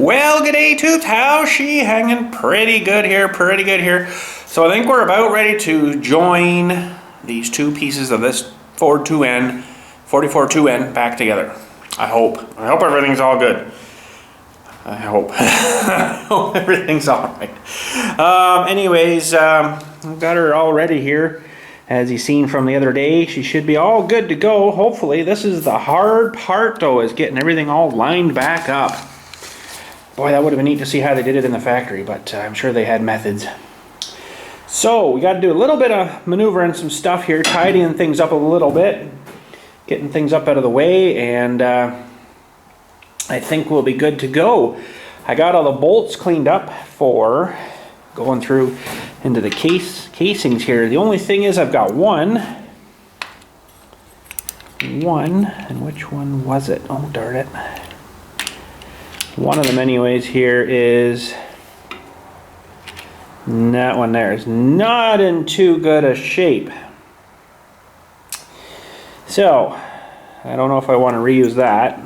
Well, g'day Tooth, how's she hanging? Pretty good here, pretty good here. So I think we're about ready to join these two pieces of this Ford 2N, 44 2N back together. I hope everything's all good. I hope. I hope everything's all right. Anyways, I've got her all ready here. As you seen from the other day, she should be all good to go. Hopefully, this is the hard part though, is getting everything all lined back up. Boy, that would have been neat to see how they did it in the factory, but I'm sure they had methods. So, we got to do a little bit of maneuvering some stuff here, tidying things up a little bit, getting things up out of the way, and I think we'll be good to go. I got all the bolts cleaned up for going through into the casings here. The only thing is I've got one, and which one was it? Oh, darn it. One of them anyways here is, that one there is not in too good a shape. So, I don't know if I want to reuse that.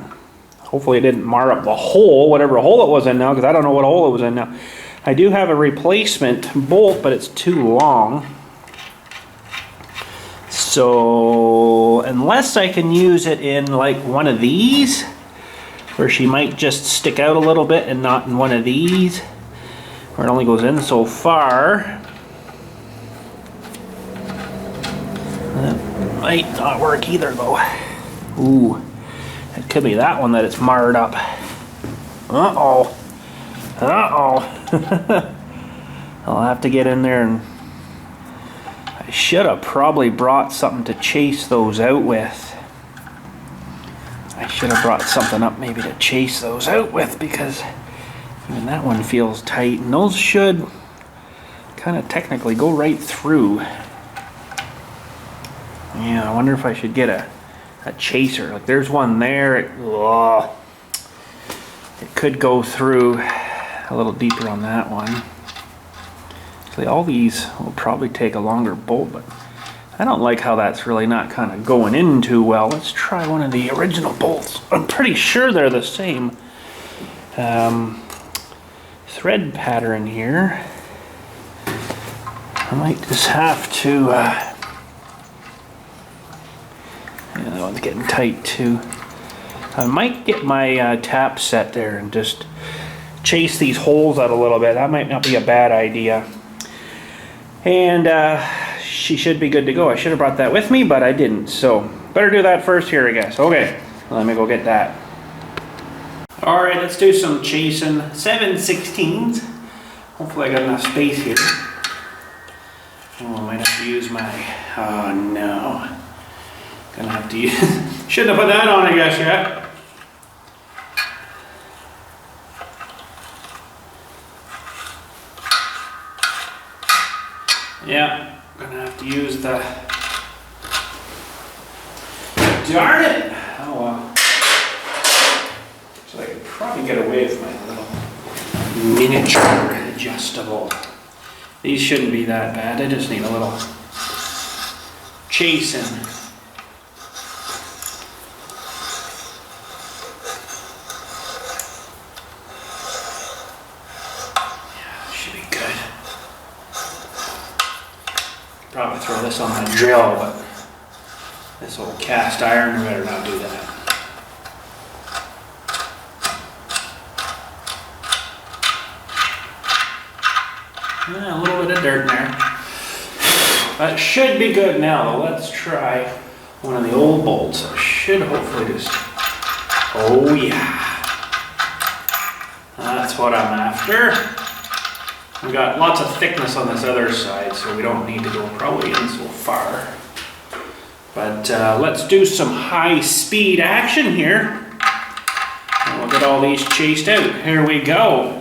Hopefully it didn't mar up the hole, whatever hole it was in now, because I don't know what hole it was in now. I do have a replacement bolt, but it's too long. So, unless I can use it in like one of these, where she might just stick out a little bit and not in one of these, where it only goes in so far. That might not work either though. Ooh, it could be that one that it's marred up. Uh-oh. Uh-oh. I'll have to get in there, and I should have probably brought something to chase those out with. I should have brought something up maybe to chase those out with, because even that one feels tight, and those should kind of technically go right through. Yeah, I wonder if I should get a chaser. Like there's one there, it could go through a little deeper on that one. Actually, all these will probably take a longer bolt, but I don't like how that's really not kind of going in too well. Let's try one of the original bolts. I'm pretty sure they're the same thread pattern here. I might just have to, yeah, that one's getting tight too. I might get my tap set there and just chase these holes out a little bit. That might not be a bad idea. And she should be good to go. I should have brought that with me, but I didn't. So better do that first here, I guess. Okay, let me go get that. All right, let's do some chasing 7/16s. Hopefully I got enough space here. Oh, I might have to use my, oh no. Gonna have to use, shouldn't have put that on, I guess, yet. Yeah, gonna have to use the, darn it! Oh well. So I could probably get away with my little miniature adjustable. These shouldn't be that bad, I just need a little chasing. Probably throw this on my drill, but this old cast iron, we better not do that. Yeah, a little bit of dirt in there. That should be good now though. Let's try one of the old bolts. It should hopefully just, oh yeah. That's what I'm after. We've got lots of thickness on this other side, so we don't need to go probably in so far. But let's do some high-speed action here. And we'll get all these chased out. Here we go.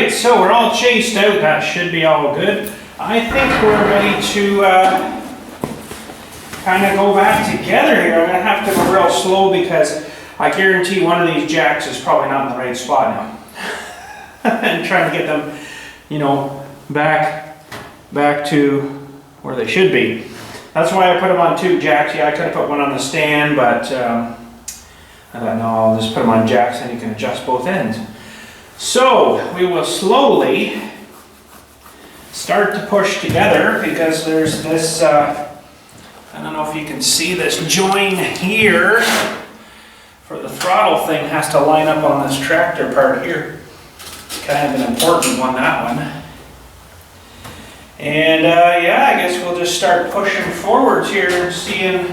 right, so we're all chased out. That should be all good. I think we're ready to kind of go back together here. I'm going to have to go real slow because I guarantee one of these jacks is probably not in the right spot now. And trying to get them, you know, back to where they should be. That's why I put them on 2 jacks. Yeah, I could have put one on the stand, but I thought, no, I'll just put them on jacks and you can adjust both ends. So we will slowly start to push together because there's this, I don't know if you can see this join here for the throttle thing has to line up on this tractor part here. It's kind of an important one, that one. And yeah, I guess we'll just start pushing forwards here and seeing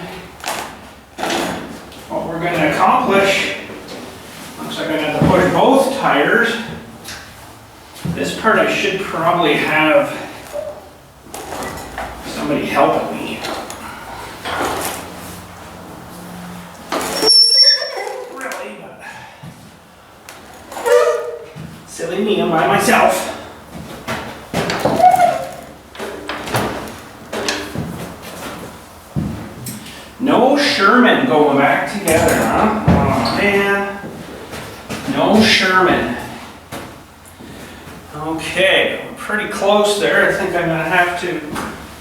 what we're going to accomplish. Looks like I'm going to have to push both tires. This part I should probably have somebody helping me. Really, but silly me, I'm by myself. No Sherman going back together, huh? Oh man. No Sherman. Okay, we're pretty close there. I think I'm going to have to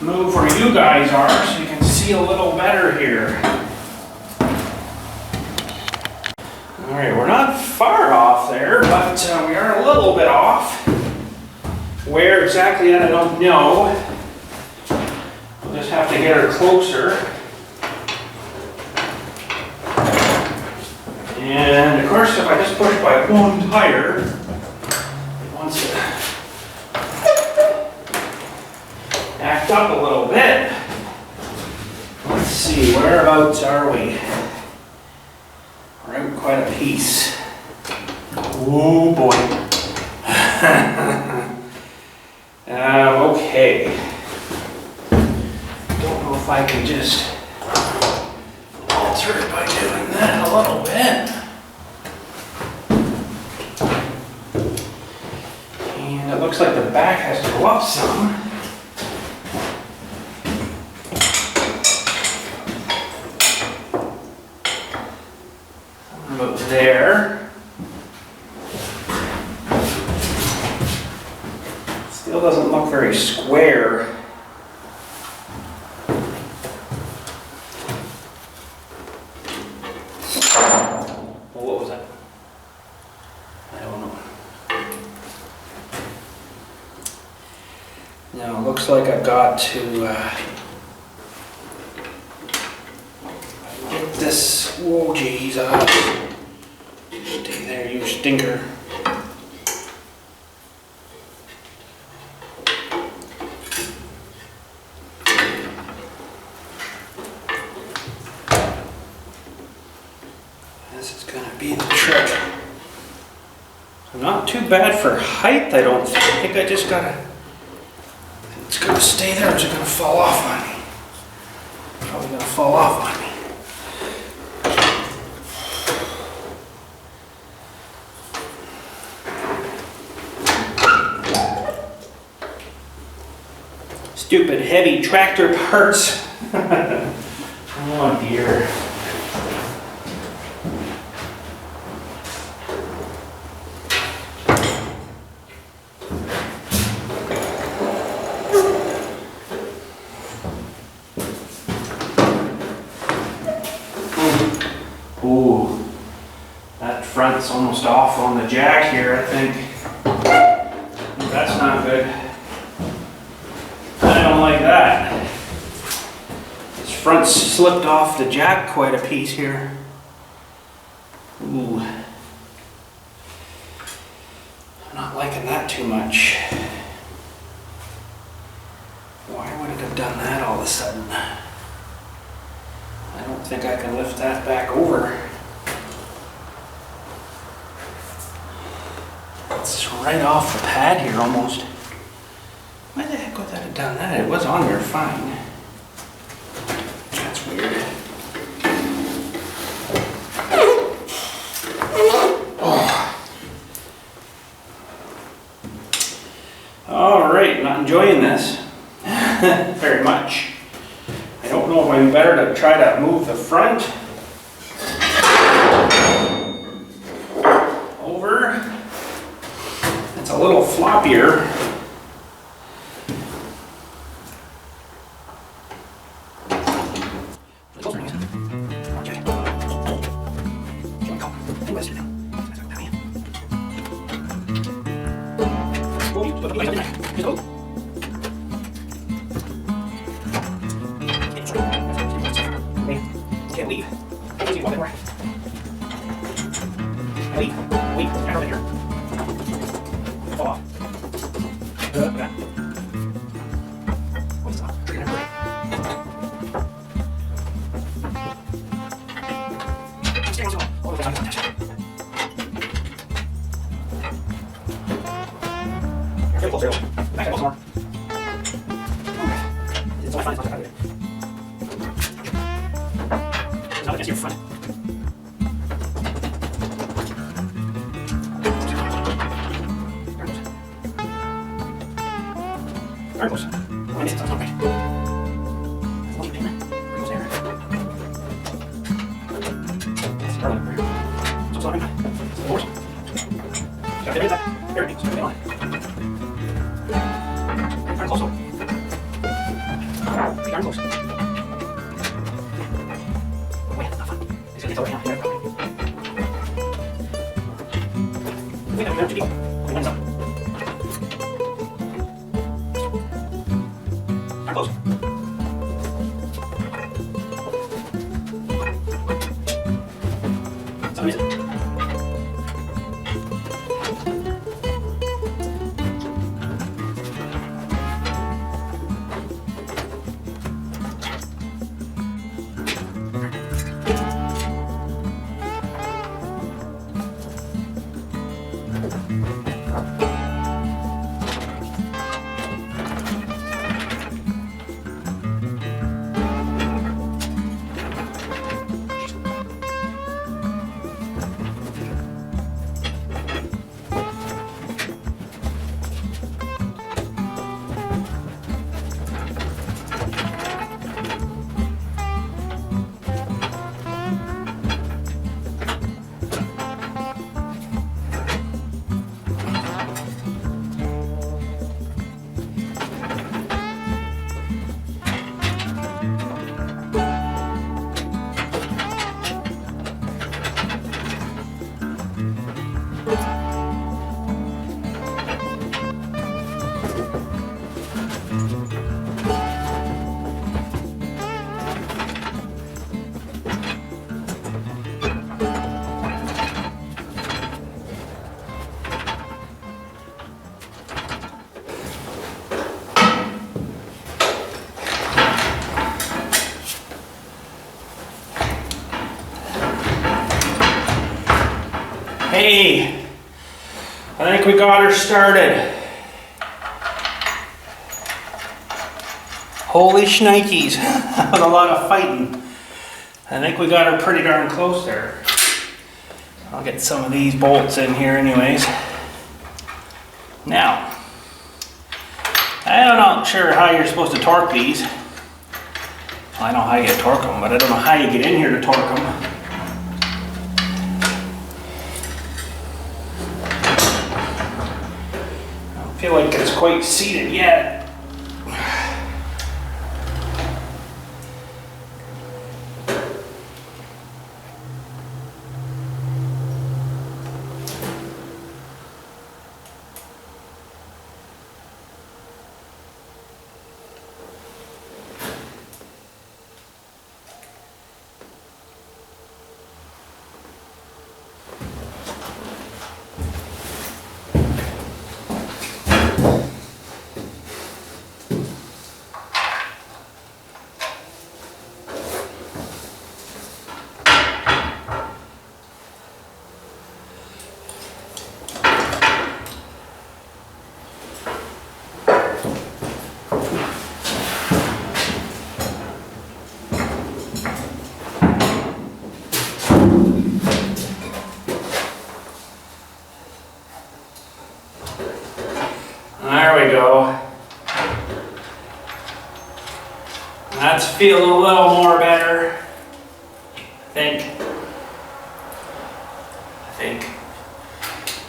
move where you guys are so you can see a little better here. Alright, we're not far off there, but we are a little bit off. Where exactly, I don't know. We'll just have to get her closer. And of course, if I just push by one tire, it wants to act up a little bit. Let's see, whereabouts are we? We're out quite a piece. Oh boy. Okay. Don't know if I can just alter it by doing that a little bit. And it looks like the back has to go up some. About there. Still doesn't look very square. Well, what was that? I don't know. Now it looks like I've got to get this. Whoa, geez, stay there, you stinker. This is going to be the trick. I'm not too bad for height, I don't think. I think I just gotta. It's going to stay there, or is it going to fall off on me? Probably going to fall off on me. Stupid heavy tractor parts. Oh dear. Ooh, that front's almost off on the jack here, I think. That's not good. I don't like that. This front's slipped off the jack quite a piece here. Ooh. I'm not liking that too much. Why would it have done that all of a sudden? I don't think I can lift that back over. It's right off the pad here almost. Why the heck would that have done that? It was on there fine. That's weird. Oh. this very much. I don't know if I'm better to try to move the front over. It's a little floppier. Can't leave. Can't leave. Walk Leave. Leave. Back over here. Fall off. Okay. What's up? Trigger number 8. Stay on. Oh, it's on. Get closer. Back up more. Okay. It's all fine. It's not bad. Now against your front. Very close. Oh, I missed it. That's not right. Lucky pin. Where goes there? That's the garland. So it's not right. It's the doors. Got to get that. There it is. Get on. Very close though. Pretty darn close. Hey, I think we got her started. Holy shnikes, that was a lot of fighting. I think we got her pretty darn close there. I'll get some of these bolts in here anyways. Now, I'm not sure how you're supposed to torque these. Well, I know how you torque them, but I don't know how you get in here to torque them. I don't feel like it's quite seated yet. That's feeling a little more better, I think.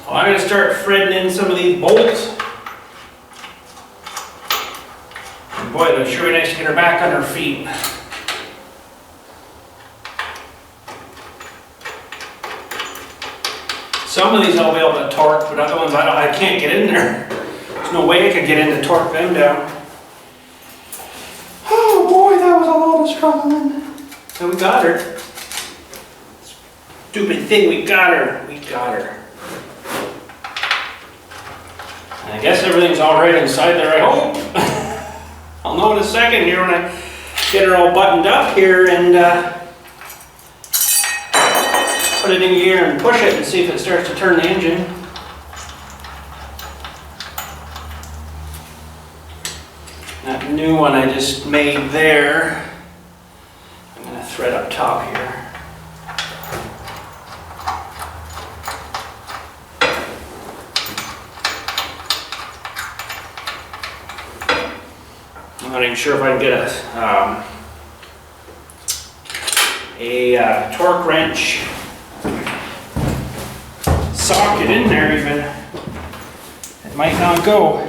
Well, I'm gonna start threading in some of these bolts. And boy, it'll sure be nice to get her back on her feet. Some of these I'll be able to torque, but other ones I can't get in there. There's no way I could get in to torque them down. Oh boy, that was a lot of struggling. So we got her. Stupid thing, we got her. We got her. And I guess everything's all right inside there, I hope. I'll know in a second here when I get her all buttoned up here and put it in gear and push it and see if it starts to turn the engine. That new one I just made there, I'm going to thread up top here. I'm not even sure if I can get a torque wrench socket in there even. It might not go.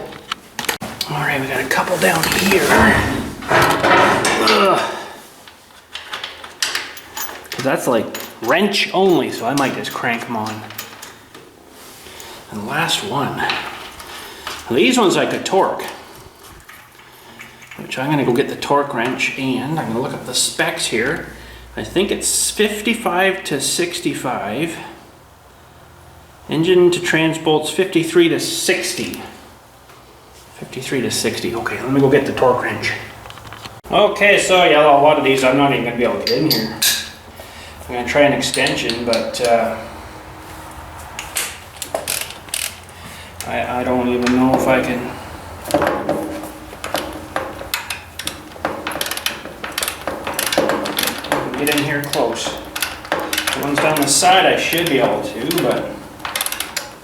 All right, we got a couple down here. Cause that's like wrench only, so I might just crank them on. And the last one. Well, these ones I could torque, which I'm gonna go get the torque wrench and I'm gonna look up the specs here. I think it's 55 to 65. Engine to trans bolts 53 to 60. 53 to 60. Okay, let me go get the torque wrench. Okay, so yeah, a lot of these I'm not even gonna be able to get in here. I'm gonna try an extension, but I don't even know if I can. Get in here close. The ones down the side I should be able to, but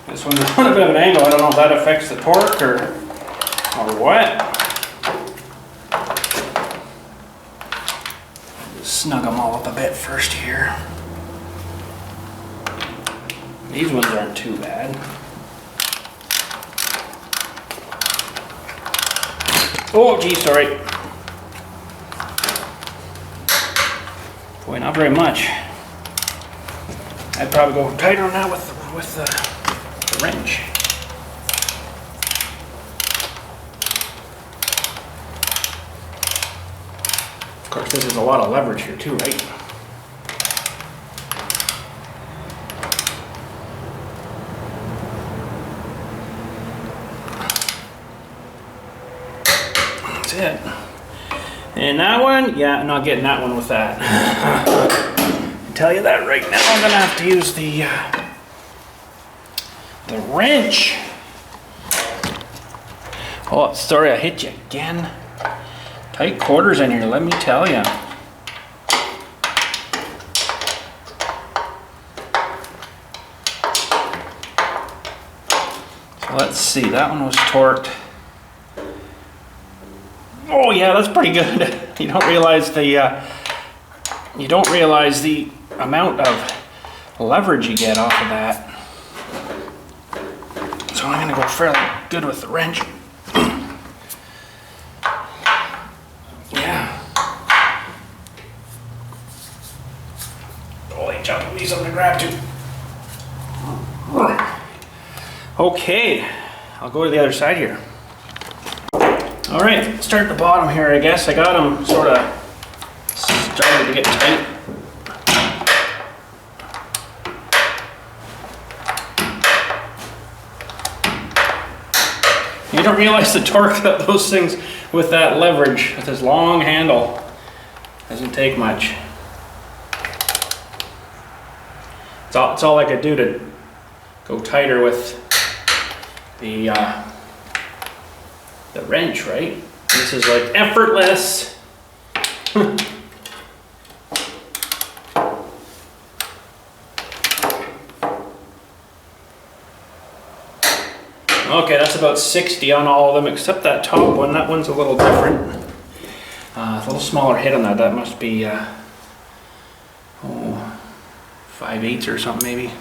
this one's on a bit of an angle. I don't know if that affects the torque or what. Just snug them all up a bit first here. These ones aren't too bad. Oh gee, sorry. Boy, not very much. I'd probably go tighter on that with the wrench. Of course, this is a lot of leverage here too, right? That's it. And that one, yeah, I'm not getting that one with that. I'll tell you that right now. I'm gonna have to use the wrench. Oh, sorry, I hit you again. Tight quarters in here, let me tell you. So let's see, that one was torqued. Oh yeah, that's pretty good. You don't realize the amount of leverage you get off of that. So I'm gonna go fairly good with the wrench. Yeah. Holy jump, need something to grab to. Okay, I'll go to the other side here. All right, start at the bottom here, I guess. I got them sort of started to get tight. You don't realize the torque that those things with that leverage, with this long handle, doesn't take much. It's all I could do to go tighter with the wrench, right? This is like effortless. Okay, that's about 60 on all of them except that top one. That one's a little different. It's a little smaller head on that. That must be 5/8 or something maybe.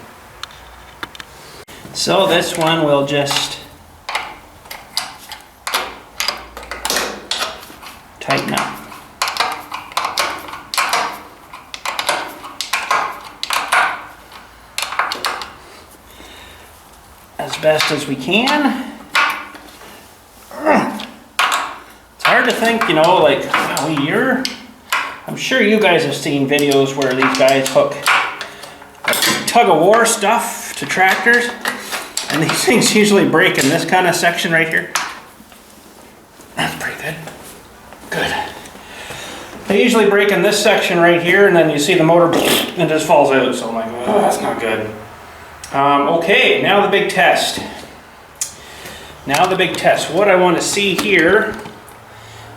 So this one will just tighten up. As best as we can. It's hard to think, you know, like, wow, I'm sure you guys have seen videos where these guys hook tug-of-war stuff to tractors, and these things usually break in this kind of section right here. That's pretty good. Good. They usually break in this section right here, and then you see the motor and it just falls out, so I'm like, oh, that's not good. Okay, now the big test. Now the big test. What I want to see here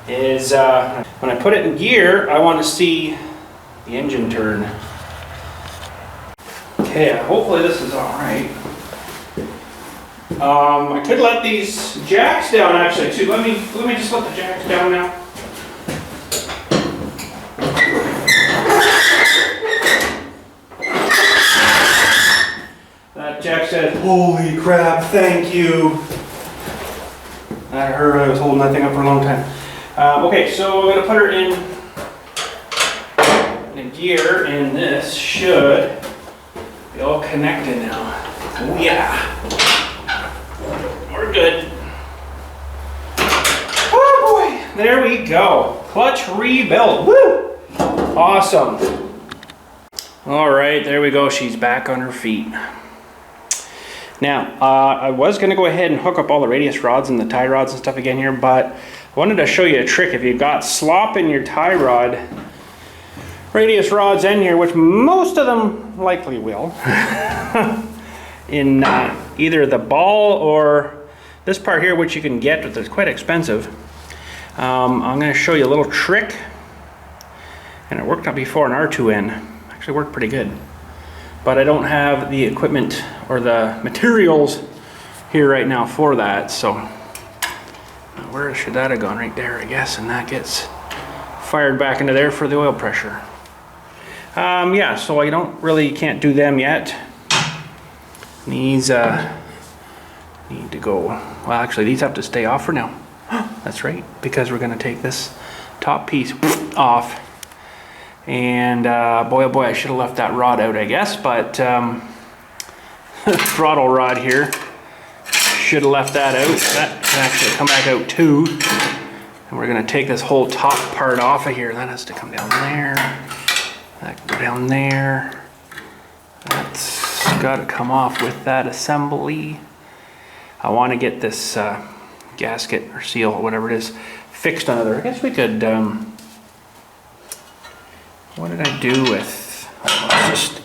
is when I put it in gear, I want to see the engine turn. Okay, hopefully this is all right. I could let these jacks down actually too. Let me just let the jacks down now. That jack said, "Holy crap, thank you." That hurt. I was holding that thing up for a long time. Okay, so I'm going to put her in gear, and this should be all connected now. Oh yeah. We're good. Oh boy, there we go. Clutch rebuilt. Woo! Awesome. All right, there we go. She's back on her feet. Now, I was going to go ahead and hook up all the radius rods and the tie rods and stuff again here, but I wanted to show you a trick. If you've got slop in your tie rod, radius rods in here, which most of them likely will, in either the ball or this part here, which you can get, but it's quite expensive. I'm going to show you a little trick, and it worked out before an R2N. Actually worked pretty good. But I don't have the equipment or the materials here right now for that, so where should that have gone? Right there, I guess, and that gets fired back into there for the oil pressure. Yeah, so I can't do them yet. These need to go, well actually these have to stay off for now. That's right, because we're going to take this top piece off. And boy oh boy, I should have left that rod out, I guess, but throttle rod here, should have left that out. That can actually come back out too. And we're going to take this whole top part off of here. That has to come down there. That can go down there. That's got to come off with that assembly. I want to get this gasket or seal or whatever it is fixed on there. I guess we could... what did I do with... I'll just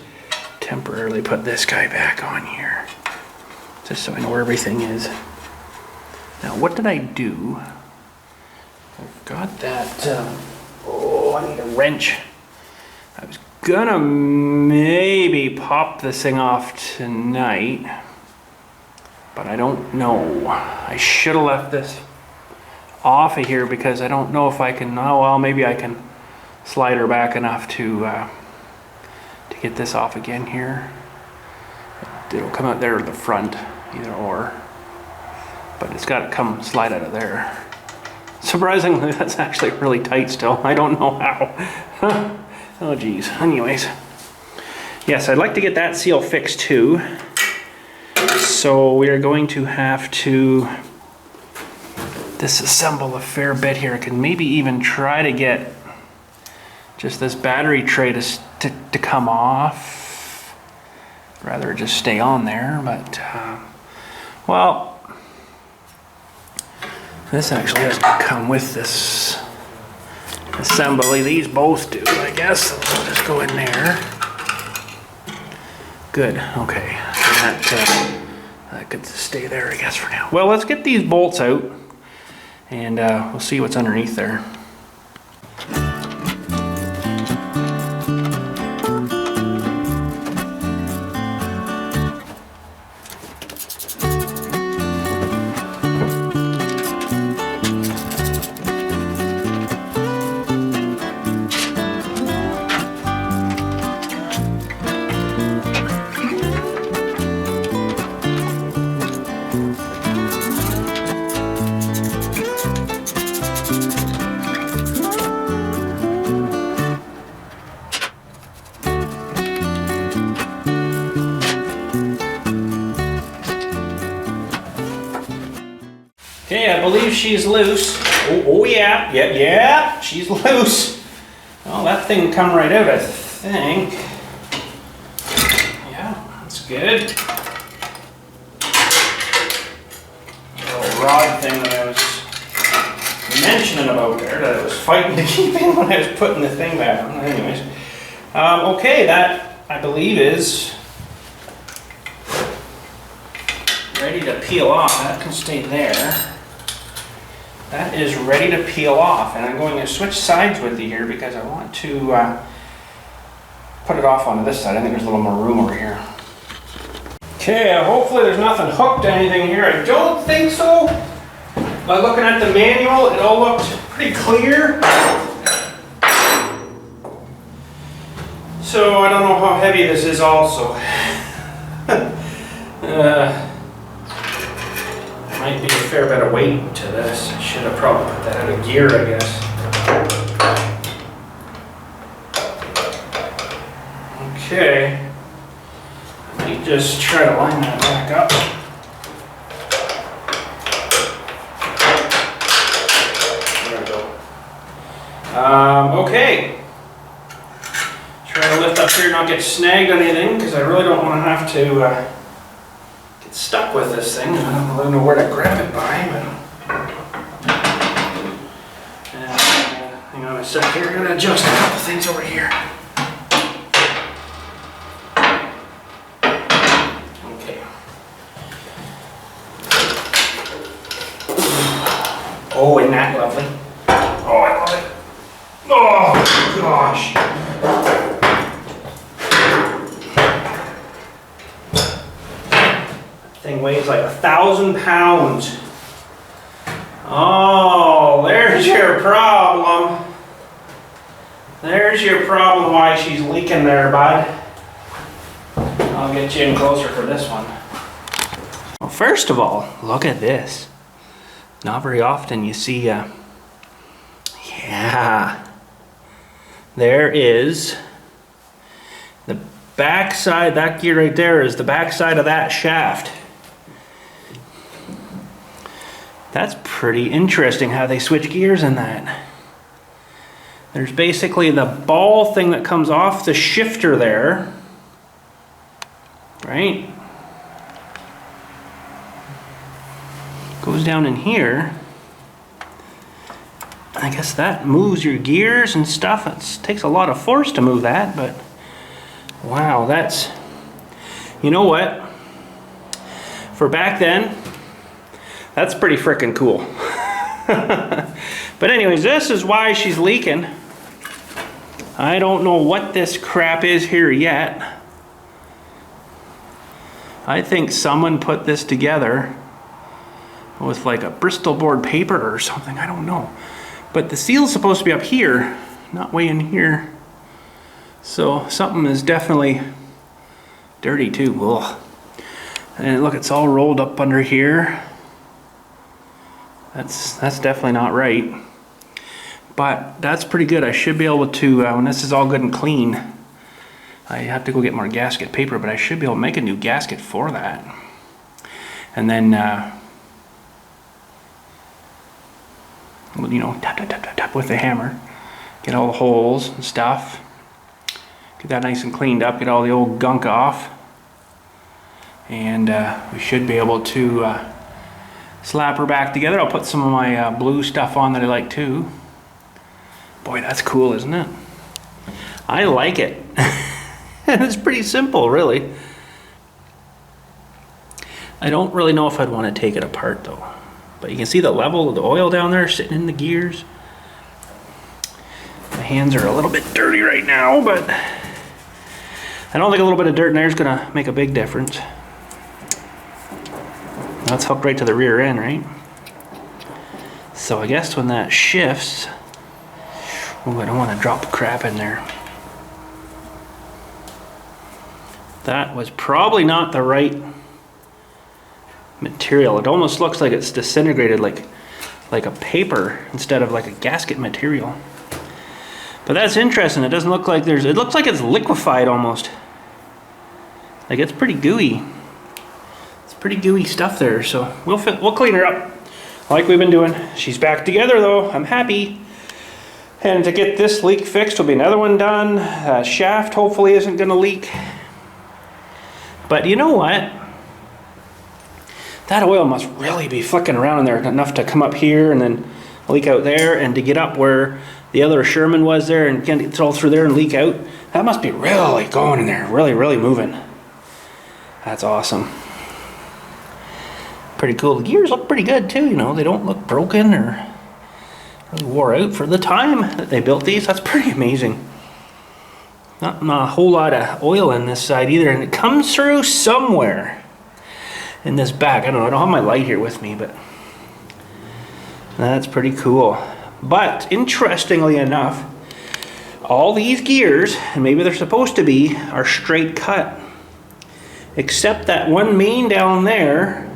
temporarily put this guy back on here, just so I know where everything is. Now, what did I do? I've got that... oh, I need a wrench. I was gonna maybe pop this thing off tonight, but I don't know. I should have left this off of here because I don't know if I can... oh, well, maybe I can slide her back enough to get this off again here. It'll come out there at the front, either or, but it's got to come slide out of there. Surprisingly, that's actually really tight still. I don't know how. Oh geez. Anyways, yes, I'd like to get that seal fixed too, so we are going to have to disassemble a fair bit here. I can maybe even try to get just this battery tray to come off. I'd rather just stay on there, but well, this actually has to come with this assembly. These both do, I guess. So they'll just go in there. Good. Okay. That could stay there, I guess, for now. Well, let's get these bolts out, and we'll see what's underneath there. believe she's loose. Oh yeah, she's loose. Well, that thing come right out, I think. Yeah, that's good. The little rod thing that I was mentioning about there, that I was fighting to keep in when I was putting the thing back on. Anyways, okay, that I believe is ready to peel off. That can stay there. That is ready to peel off, and I'm going to switch sides with you here because I want to put it off onto this side. I think there's a little more room over here. Okay, hopefully there's nothing hooked to anything here. I don't think so. By looking at the manual, it all looked pretty clear. So I don't know how heavy this is also. Might be a fair bit of weight to this. I should have probably put that out of gear, I guess. Okay. Let me just try to line that back up. There we go. Okay. Try to lift up here and not get snagged on anything, because I really don't want to have to stuck with this thing. I don't know where to grab it by, but hang on a sec here. I'm gonna adjust a couple things over here. Okay. Oh, isn't that lovely? Oh, I love it. Oh gosh. Thing weighs like 1,000 pounds. Oh, there's your problem. There's your problem why she's leaking there, bud. I'll get you in closer for this one. Well, first of all, look at this. Not very often you see, yeah. There is the back side, that gear right there is the back side of that shaft. That's pretty interesting how they switch gears in that. There's basically the ball thing that comes off the shifter there, right? Goes down in here. I guess that moves your gears and stuff. It takes a lot of force to move that, but wow, that's, you know what? For back then, that's pretty frickin' cool. But anyways, this is why she's leaking. I don't know what this crap is here yet. I think someone put this together with like a Bristol board paper or something. I don't know. But the seal's supposed to be up here, not way in here. So something is definitely dirty too. Ugh. And look, it's all rolled up under here. That's definitely not right. But that's pretty good. I should be able to, when this is all good and clean, I have to go get more gasket paper, but I should be able to make a new gasket for that. And then, you know, tap, tap, tap, tap, tap with the hammer. Get all the holes and stuff. Get that nice and cleaned up. Get all the old gunk off. And we should be able to slap her back together. I'll put some of my blue stuff on that I like too. Boy, that's cool, isn't it? I like it. It's pretty simple, really. I don't really know if I'd want to take it apart though. But you can see the level of the oil down there sitting in the gears. My hands are a little bit dirty right now, but I don't think a little bit of dirt in there is going to make a big difference. That's hooked right to the rear end, right? So I guess when that shifts, oh, I don't want to drop crap in there. That was probably not the right material. It almost looks like it's disintegrated like a paper instead of like a gasket material. But that's interesting. It doesn't look like there's, it looks like it's liquefied almost. Like it's pretty gooey. It's pretty gooey stuff there, so we'll clean her up. like we've been doing. She's back together though, I'm happy. And to get this leak fixed will be another one done. Shaft hopefully isn't gonna leak. But you know what? That oil must really be flicking around in there enough to come up here and then leak out there, and to get up where the other Sherman was there and get it all through there and leak out. That must be really going in there, really moving. That's awesome. Pretty cool. The gears look pretty good too, you know, they don't look broken or really wore out for the time that they built these. That's pretty amazing. Not a whole lot of oil in this side either, and it comes through somewhere in this back. I don't know, I don't have my light here with me, but that's pretty cool. But interestingly enough, all these gears, and maybe they're supposed to be, are straight cut. Except that one main down there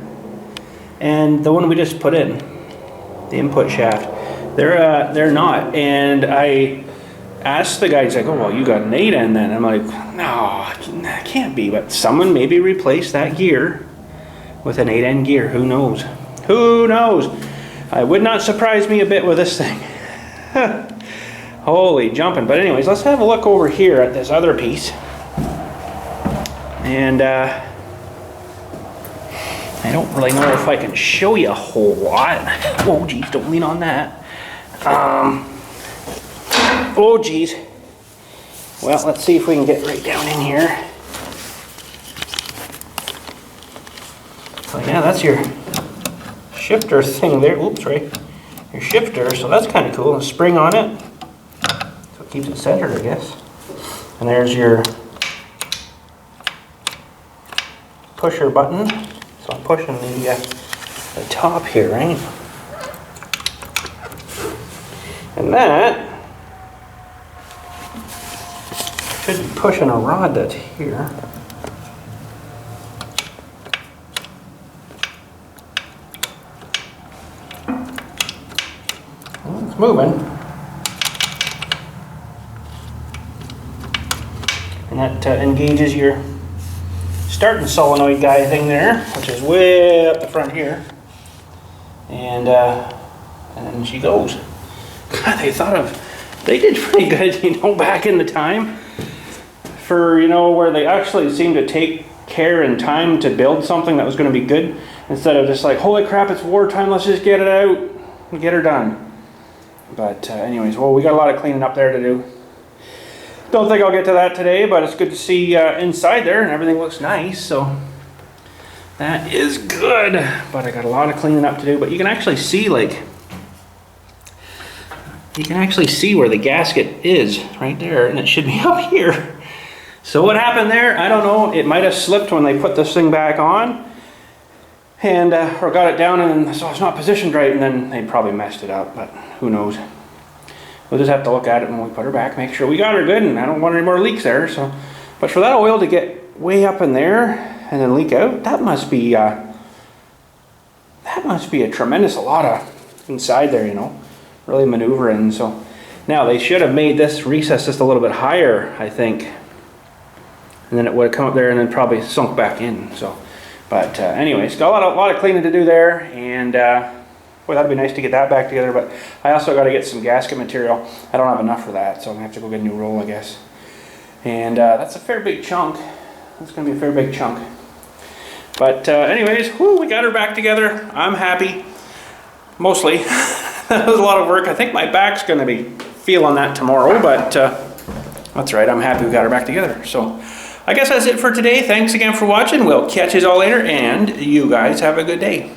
and the one we just put in, the input shaft. They're not. And I asked the guy, he's like, oh, well, you got an 8N then. I'm like, no, it can't be. But someone maybe replaced that gear with an 8N gear. Who knows? Who knows? It would not surprise me a bit with this thing. Holy jumping. But anyways, let's have a look over here at this other piece. And I don't really know if I can show you a whole lot. Oh geez, don't lean on that. Oh geez. Well, let's see if we can get right down in here. So yeah, that's your shifter thing there. Oops, right. Your shifter, so that's kind of cool. A spring on it, so it keeps it centered, I guess. And there's your pusher button. So I'm pushing the top here, right? And that should be pushing a rod that's here. Well, it's moving. And that engages your starting solenoid guy thing there, which is way up the front here. And she goes. God, they did pretty good, you know, back in the time. For, you know, where they actually seemed to take care and time to build something that was going to be good, instead of just like, holy crap, it's wartime, let's just get it out and get her done. But anyways, well, we got a lot of cleaning up there to do. Don't think I'll get to that today, but it's good to see inside there, and everything looks nice, so that is good. But I got a lot of cleaning up to do. But you can actually see, like, you can actually see where the gasket is right there, and it should be up here. So what happened there, I don't know. It might have slipped when they put this thing back on, and or got it down, and so it's not positioned right, and then they probably messed it up, but who knows. We'll just have to look at it when we put her back, make sure we got her good, and I don't want any more leaks there. So, but for that oil to get way up in there and then leak out, that must be a tremendous lot of inside there, you know, really maneuvering. So now they should have made this recess just a little bit higher, I think, and then it would have come up there and then probably sunk back in. So, but anyways, got a lot of cleaning to do there, and boy, that'd be nice to get that back together, but I also got to get some gasket material. I don't have enough for that, so I'm going to have to go get a new roll, I guess. And that's a fair big chunk. That's going to be a fair big chunk. But anyways, whoo, we got her back together. I'm happy. Mostly. That was a lot of work. I think my back's going to be feeling that tomorrow, but that's right. I'm happy we got her back together. So I guess that's it for today. Thanks again for watching. We'll catch you all later, and you guys have a good day.